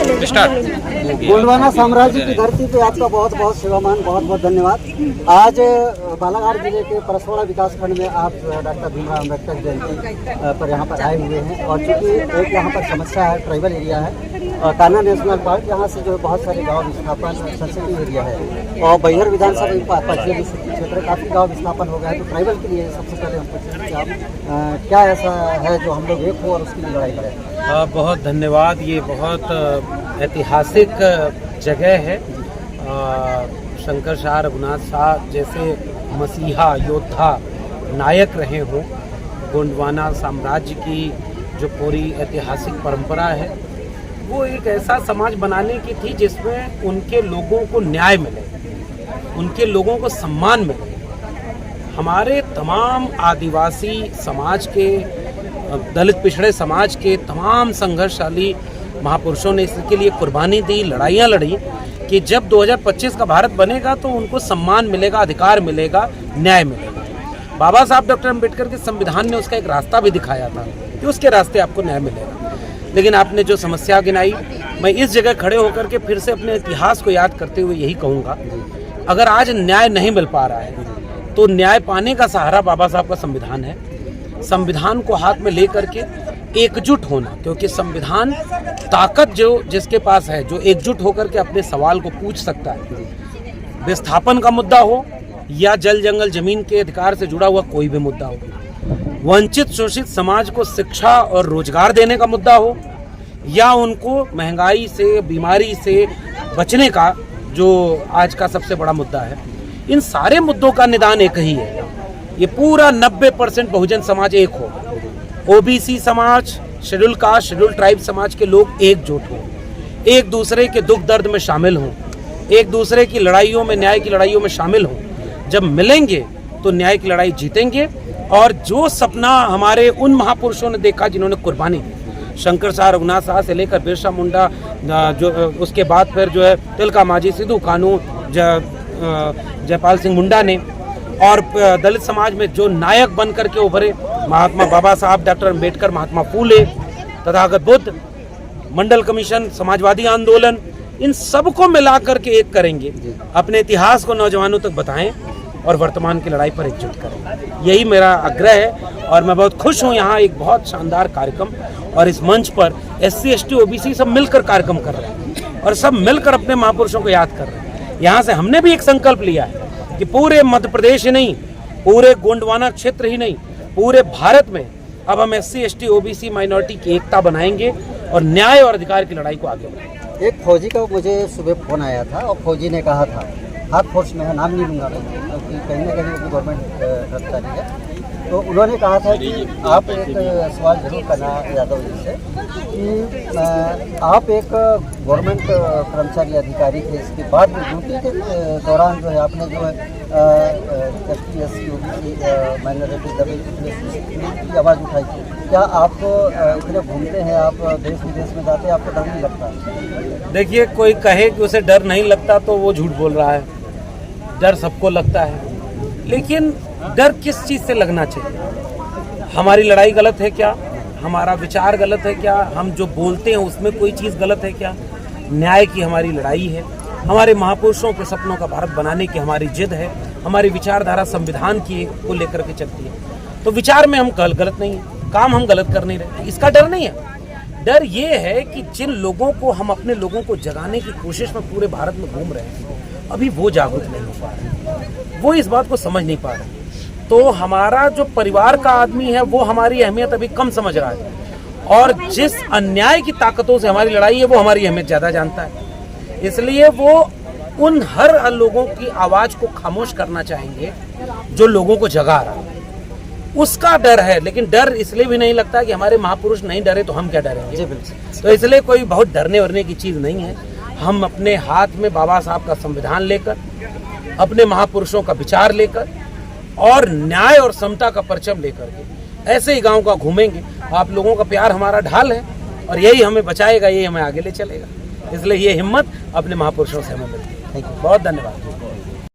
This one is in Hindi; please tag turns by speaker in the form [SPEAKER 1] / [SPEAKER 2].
[SPEAKER 1] गोंडवाना साम्राज्य की धरती पे आपका बहुत बहुत सेवामान, बहुत बहुत धन्यवाद। आज बालाघाट जिले के परसवाड़ा विकास खंड में आप डॉक्टर भीमराव अम्बेडकर जयंती पर यहाँ पर आए हुए हैं और चूँकि एक यहाँ पर समस्या है, ट्राइबल एरिया है, कान्हा नेशनल पार्क, यहाँ से जो बहुत सारे गाँव विस्थापन सेंसिटिव एरिया है और बैहर विधानसभा पछले क्षेत्र काफ़ी गाँव विस्थापन हो गया है। तो ट्राइबल के लिए सबसे पहले हम पूछेंगे कि आप क्या ऐसा है जो हम लोग एक हो और उसके लिए लड़ाई करें।
[SPEAKER 2] बहुत धन्यवाद। ये बहुत ऐतिहासिक जगह है। शंकर शाह रघुनाथ शाह जैसे मसीहा योद्धा नायक रहे हों। गोंडवाना साम्राज्य की जो पूरी ऐतिहासिक परंपरा है वो एक ऐसा समाज बनाने की थी जिसमें उनके लोगों को न्याय मिले, उनके लोगों को सम्मान मिले। हमारे तमाम आदिवासी समाज के, दलित पिछड़े समाज के तमाम संघर्षशाली महापुरुषों ने इसके लिए कुर्बानी दी, लड़ाइयाँ लड़ी कि जब 2025 का भारत बनेगा तो उनको सम्मान मिलेगा, अधिकार मिलेगा, न्याय मिलेगा। बाबा साहब डॉक्टर अम्बेडकर के संविधान ने उसका एक रास्ता भी दिखाया था कि उसके रास्ते आपको न्याय मिलेगा। लेकिन आपने जो समस्या गिनाई, मैं इस जगह खड़े होकर के फिर से अपने इतिहास को याद करते हुए यही कहूँगा, अगर आज न्याय नहीं मिल पा रहा है तो न्याय पाने का सहारा बाबा साहब का संविधान है। संविधान को हाथ में लेकर के एकजुट होना, क्योंकि संविधान ताकत जो जिसके पास है, जो एकजुट होकर के अपने सवाल को पूछ सकता है, विस्थापन का मुद्दा हो या जल जंगल जमीन के अधिकार से जुड़ा हुआ कोई भी मुद्दा हो, वंचित शोषित समाज को शिक्षा और रोजगार देने का मुद्दा हो या उनको महंगाई से, बीमारी से बचने का जो आज का सबसे बड़ा मुद्दा है, इन सारे मुद्दों का निदान एक ही है। ये पूरा 90% बहुजन समाज एक हो, ओबीसी समाज, शेड्यूल कास्ट, शेड्यूल ट्राइब समाज के लोग एकजुट हों, एक दूसरे के दुख दर्द में शामिल हों, एक दूसरे की लड़ाइयों में, न्याय की लड़ाइयों में शामिल हों। जब मिलेंगे तो न्याय की लड़ाई जीतेंगे। और जो सपना हमारे उन महापुरुषों ने देखा जिन्होंने कुर्बानी दी, शंकर शाह रघुनाथ शाह से लेकर बिरसा मुंडा, जो उसके बाद फिर जो है तिलका मांझी, सिद्धू कानू, जयपाल सिंह मुंडा ने, और दलित समाज में जो नायक बन करके उभरे, महात्मा बाबा साहब डॉक्टर अम्बेडकर, महात्मा फूले, तथागत बुद्ध, मंडल कमीशन, समाजवादी आंदोलन, इन सबको मिला करके एक करेंगे, अपने इतिहास को नौजवानों तक बताएं और वर्तमान की लड़ाई पर एकजुट करें। यही मेरा आग्रह है और मैं बहुत खुश हूँ। यहाँ एक बहुत शानदार कार्यक्रम और इस मंच पर SC ST OBC सब मिलकर कार्यक्रम कर रहे हैं और सब मिलकर अपने महापुरुषों को याद कर रहे हैं। यहाँ से हमने भी एक संकल्प लिया है कि पूरे मध्य प्रदेश ही नहीं, पूरे गोंडवाना क्षेत्र ही नहीं, पूरे भारत में अब हम SC ST OBC माइनॉरिटी की एकता बनाएंगे और न्याय और अधिकार की लड़ाई को आगे बढ़ाएंगे।
[SPEAKER 1] एक फौजी का मुझे सुबह फोन आया था और फौजी ने कहा था, हाथ फोर्स में है, नाम नहीं लूँगा मैं, क्योंकि कहीं ना कहीं वो गवर्नमेंट कर्मचारी है, तो उन्होंने कहा था कि आप एक सवाल जरूर करना यादव जी से कि आप एक गवर्नमेंट कर्मचारी अधिकारी थे, इसके बाद में ड्यूटी के दौरान जो है आपने जो है ST SC OBC माइनॉरिटी की आवाज़ उठाई थी। क्या आप इतने घूमते हैं, आप देश विदेश में जाते हैं, आपको डर नहीं लगता?
[SPEAKER 2] देखिए, कोई कहे कि उसे डर नहीं लगता तो वो झूठ बोल रहा है। डर सबको लगता है, लेकिन डर किस चीज़ से लगना चाहिए? हमारी लड़ाई गलत है क्या? हमारा विचार गलत है क्या? हम जो बोलते हैं उसमें कोई चीज़ गलत है क्या? न्याय की हमारी लड़ाई है, हमारे महापुरुषों के सपनों का भारत बनाने की हमारी जिद है, हमारी विचारधारा संविधान की को लेकर के चलती है। तो विचार में हम गलत नहीं है, काम हम गलत कर नहीं रहे, इसका डर नहीं है। डर ये है कि जिन लोगों को हम अपने लोगों को जगाने की कोशिश में पूरे भारत में घूम रहे हैं, अभी वो जागरूक नहीं हो पा रहे, वो इस बात को समझ नहीं पा रहे। तो हमारा जो परिवार का आदमी है वो हमारी अहमियत अभी कम समझ रहा है, और जिस अन्याय की ताकतों से हमारी लड़ाई है वो हमारी अहमियत ज़्यादा जानता है। इसलिए वो उन हर लोगों की आवाज़ को खामोश करना चाहेंगे जो लोगों को जगा रहा है, उसका डर है। लेकिन डर इसलिए भी नहीं लगता कि हमारे महापुरुष नहीं डरे तो हम क्या डरेंगे। तो इसलिए कोई बहुत डरने वरने की चीज़ नहीं है। हम अपने हाथ में बाबा साहब का संविधान लेकर, अपने महापुरुषों का विचार लेकर और न्याय और समता का परचम लेकर के ऐसे ही गांव का घूमेंगे। आप लोगों का प्यार हमारा ढाल है और यही हमें बचाएगा, यही हमें आगे ले चलेगा। इसलिए ये हिम्मत अपने महापुरुषों से हमें मिलती है। बहुत धन्यवाद।